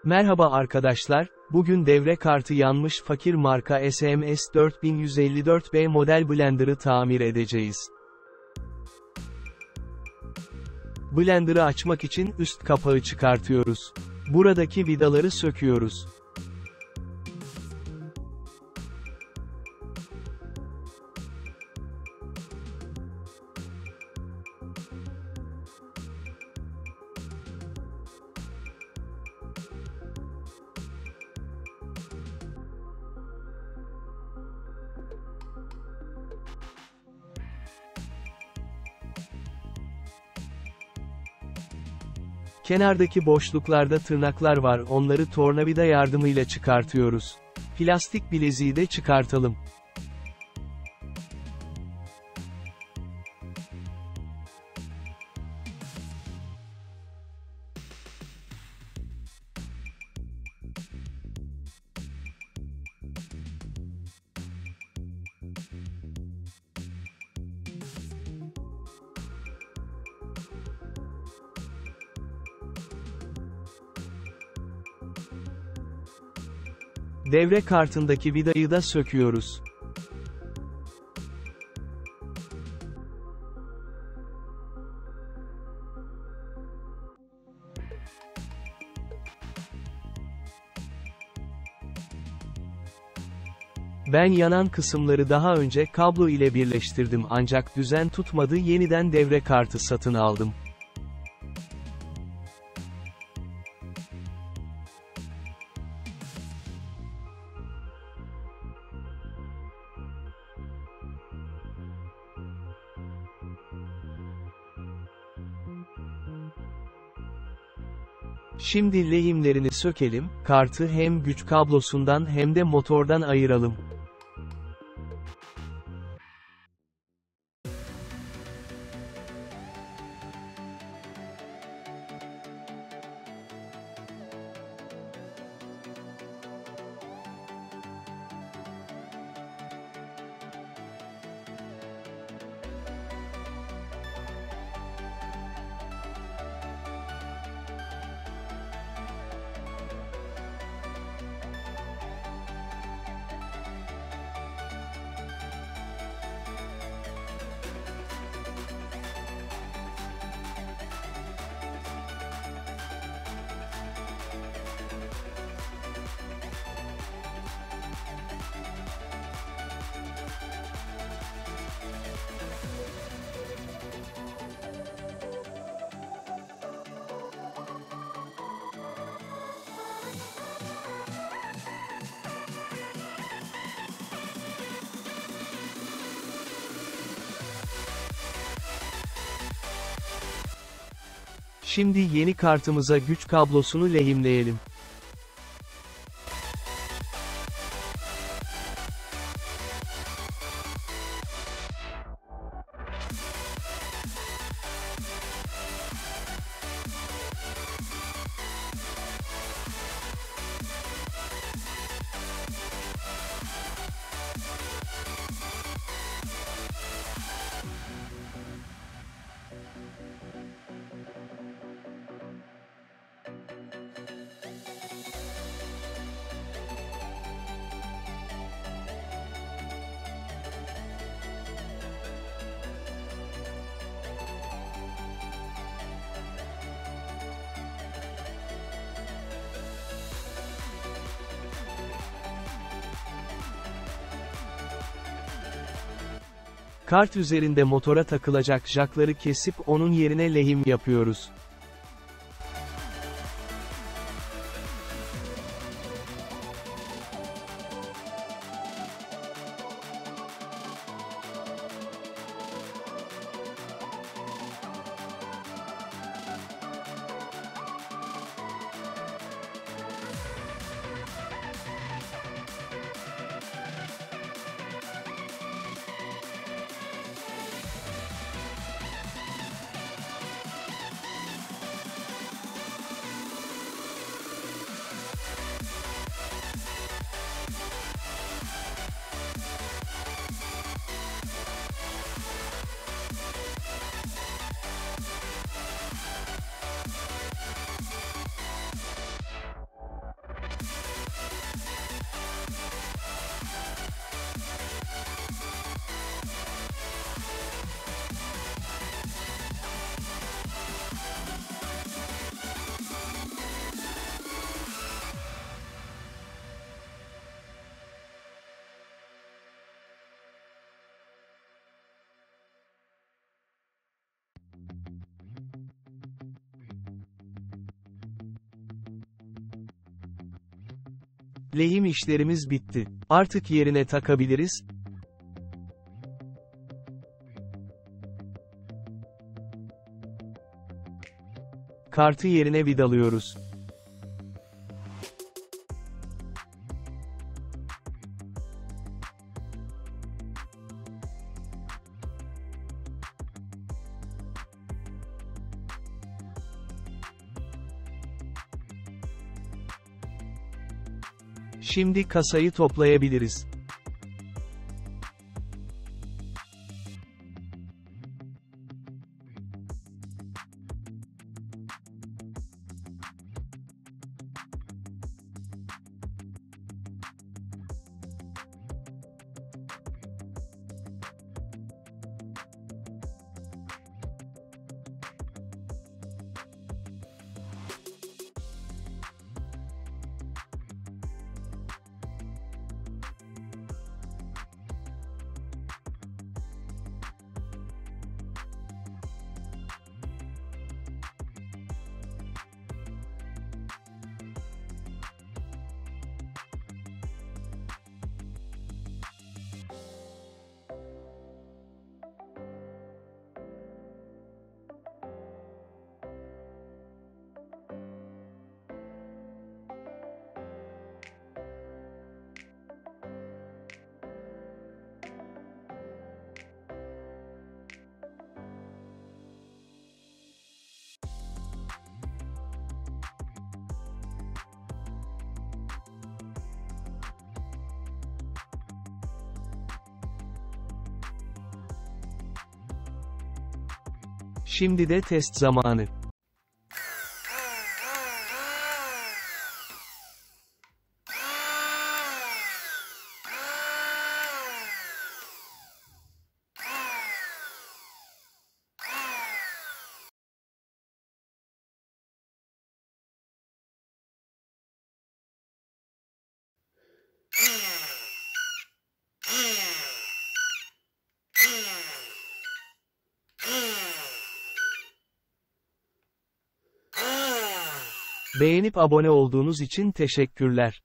Merhaba arkadaşlar, bugün devre kartı yanmış fakir marka SMS 4154B model blender'ı tamir edeceğiz. Blender'ı açmak için üst kapağı çıkartıyoruz. Buradaki vidaları söküyoruz. Kenardaki boşluklarda tırnaklar var, onları tornavida yardımıyla çıkartıyoruz. Plastik bileziği de çıkartalım. Devre kartındaki vidayı da söküyoruz. Ben yanan kısımları daha önce kablo ile birleştirdim ancak düzen tutmadı, yeniden devre kartı satın aldım. Şimdi lehimlerini sökelim, kartı hem güç kablosundan hem de motordan ayıralım. Şimdi yeni kartımıza güç kablosunu lehimleyelim. Kart üzerinde motora takılacak jakları kesip onun yerine lehim yapıyoruz. Lehim işlerimiz bitti. Artık yerine takabiliriz. Kartı yerine vidalıyoruz. Şimdi kasayı toplayabiliriz. Şimdi de test zamanı. Beğenip abone olduğunuz için teşekkürler.